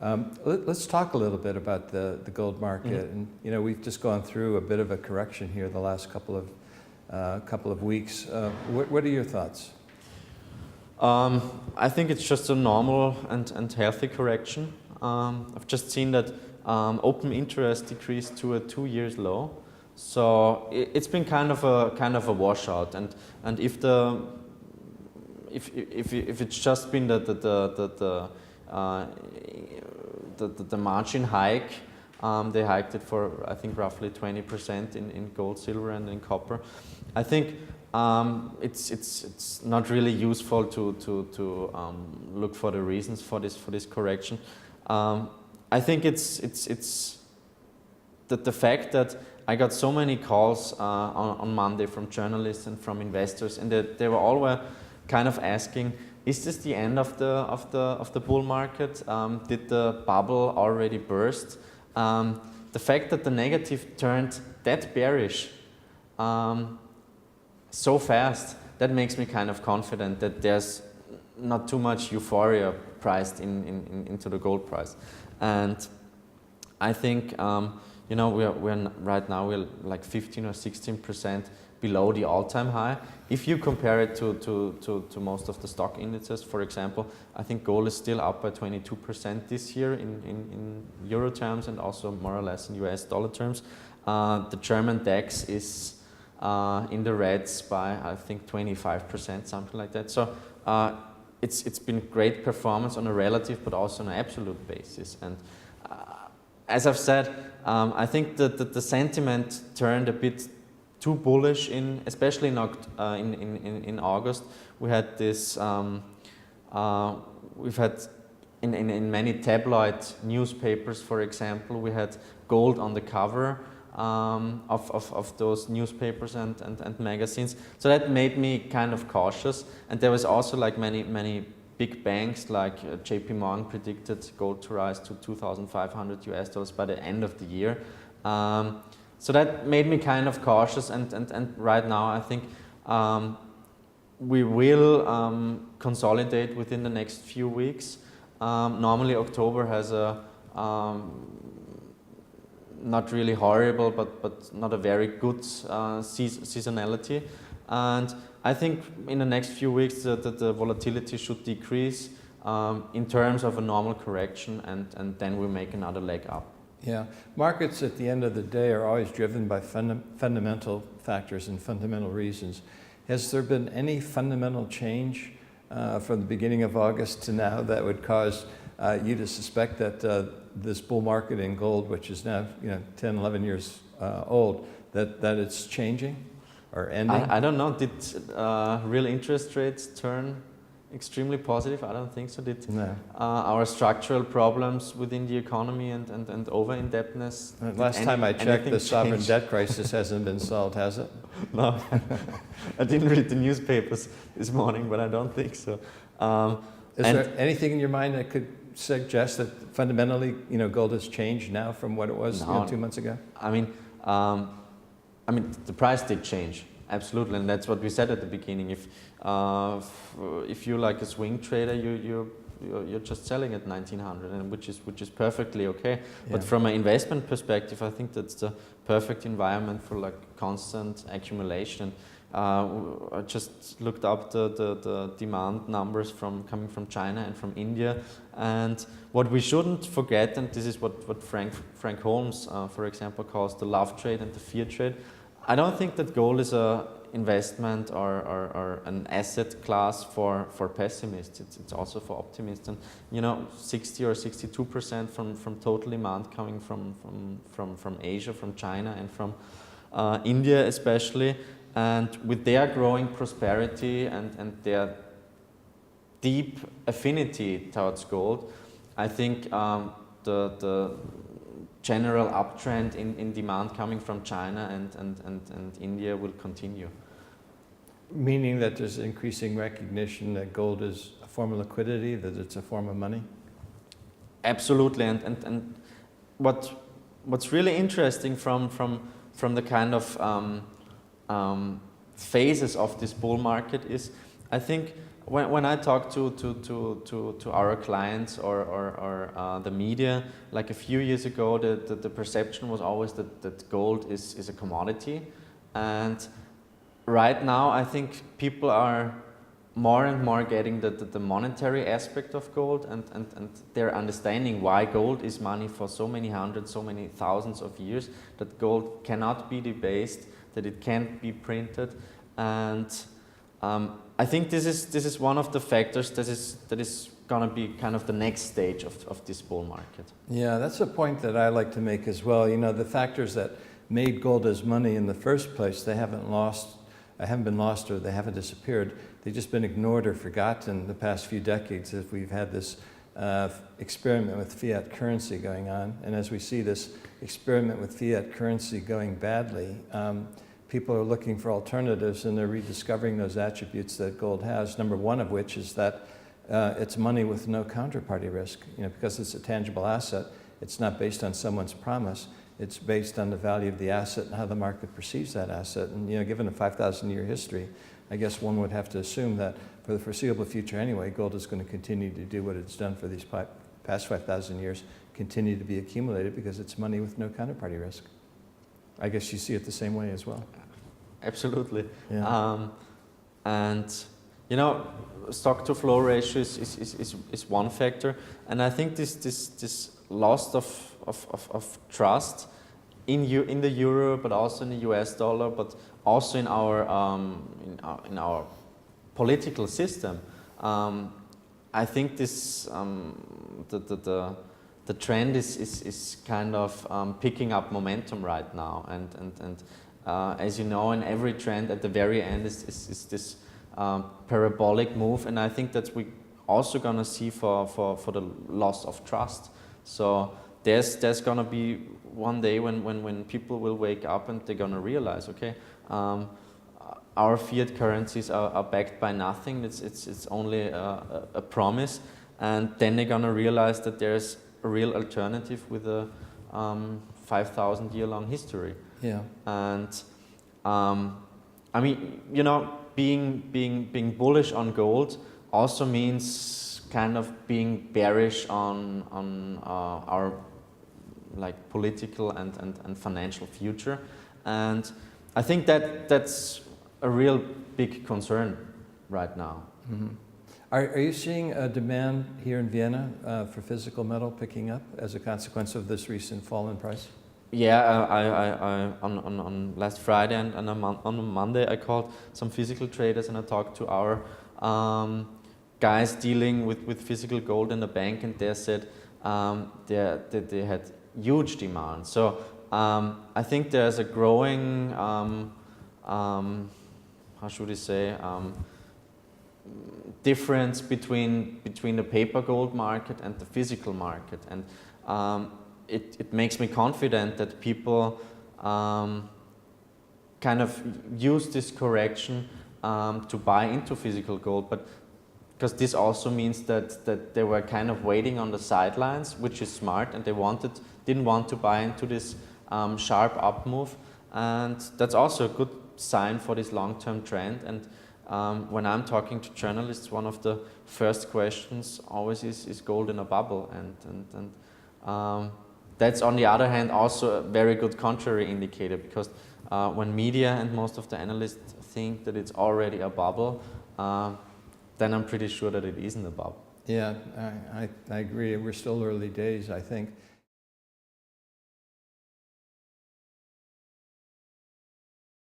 Let's talk a little bit about the gold market. And we've just gone through a bit of a correction here the last couple of weeks. What are your thoughts? I think it's just a normal and healthy correction. I've just seen that open interest decreased to a 2 years low, so it's been kind of a washout. And if it's just been the margin hike, they hiked it for I think roughly 20% in gold, silver, and in copper. I think it's not really useful to look for the reasons for this correction. I think it's the fact that I got so many calls on Monday from journalists and from investors, and they were all kind of asking, is this the end of the bull market? Did the bubble already burst? The fact that the negative turned that bearish so fast, that makes me kind of confident that there's not too much euphoria priced into the gold price. And I think we're right now we're like 15 or 16% below the all-time high. If you compare it to most of the stock indices, for example, I think gold is still up by 22% this year in euro terms, and also more or less in US dollar terms. The German DAX is in the reds by I think 25%, something like that. So it's been great performance on a relative but also on an absolute basis. And as I've said, I think that the sentiment turned a bit too bullish especially in August. We had this we've had in many tabloid newspapers, for example, we had gold on the cover of those newspapers and magazines. So that made me kind of cautious. And there was also like many big banks like JP Morgan predicted gold to rise to $2,500 by the end of the year. So that made me kind of cautious, and right now I think we will consolidate within the next few weeks. Normally October has a not really horrible, but not a very good seasonality. And I think in the next few weeks the volatility should decrease in terms of a normal correction, and then we make another leg up. Yeah, markets at the end of the day are always driven by fundamental factors and fundamental reasons. Has there been any fundamental change from the beginning of August to now that would cause you to suspect that this bull market in gold, which is now 10, 11 years old, that it's changing or ending? I don't know. Did real interest rates turn extremely positive? I don't think so. Did our structural problems within the economy and over-indebtedness? Last time I checked, the sovereign debt crisis hasn't been solved, has it? No. I didn't read the newspapers this morning, but I don't think so. Is there anything in your mind that could suggest that fundamentally, gold has changed now from what it was 2 months ago? I mean, the price did change, absolutely, and that's what we said at the beginning. If you're like a swing trader, you're just selling at 1900, and which is perfectly okay. Yeah. But from an investment perspective, I think that's the perfect environment for like constant accumulation. I just looked up the demand numbers coming from China and from India, and what we shouldn't forget, and this is what Frank Holmes, for example, calls the love trade and the fear trade. I don't think that gold is a investment or an asset class for pessimists. It's also for optimists, and 60 or 62% from total demand coming from Asia, from China, and from India especially. And with their growing prosperity and their deep affinity towards gold, I think the general uptrend in demand coming from China and India will continue. Meaning that there's increasing recognition that gold is a form of liquidity, that it's a form of money? Absolutely, and what's really interesting from the kind of phases of this bull market is, I think when I talk to our clients or the media, like a few years ago, the perception was always that gold is a commodity, and right now I think people are more and more getting the monetary aspect of gold, and they're understanding why gold is money for so many hundreds, so many thousands of years, that gold cannot be debased, that it can't be printed, and I think this is one of the factors that is going to be kind of the next stage of this bull market. Yeah, that's a point that I like to make as well. You know, the factors that made gold as money in the first place, they haven't been lost or they haven't disappeared. They've just been ignored or forgotten the past few decades as we've had this experiment with fiat currency going on. And as we see this experiment with fiat currency going badly, people are looking for alternatives, and they're rediscovering those attributes that gold has. Number one of which is that it's money with no counterparty risk. You know, because it's a tangible asset, it's not based on someone's promise. It's based on the value of the asset and how the market perceives that asset. And you know, given a 5,000-year history, I guess one would have to assume that for the foreseeable future anyway, gold is going to continue to do what it's done for these past 5,000 years, continue to be accumulated because it's money with no counterparty risk. I guess you see it the same way as well. Absolutely. Yeah. And you know, stock to flow ratio is one factor, and I think this loss of trust in the euro, but also in the US dollar, but also in our political system. I think this the trend is kind of picking up momentum right now, and as you know, in every trend at the very end is this parabolic move, and I think that we also gonna see for the loss of trust. So there's gonna be one day when people will wake up and they're gonna realize, okay, our fiat currencies are backed by nothing. It's only a promise, and then they're gonna realize that there's a real alternative with a 5,000-year-long history. Yeah. And I mean, you know, being bullish on gold also means kind of being bearish on our like political and financial future, and I think that's a real big concern right now. Mm-hmm. Are you seeing a demand here in Vienna for physical metal picking up as a consequence of this recent fall in price? Yeah, I on last Friday and on Monday I called some physical traders, and I talked to our guys dealing with physical gold in the bank, and they said they had huge demand. So I think there's a growing how should I say, difference between the paper gold market and the physical market, and it makes me confident that people kind of use this correction to buy into physical gold, but because this also means that they were kind of waiting on the sidelines, which is smart, and they didn't want to buy into this sharp up move, and that's also a good sign for this long-term trend. And when I'm talking to journalists, one of the first questions always is gold in a bubble, and that's on the other hand also a very good contrary indicator, because when media and most of the analysts think that it's already a bubble, then I'm pretty sure that it isn't a bubble. Yeah, I agree. We're still early days, I think.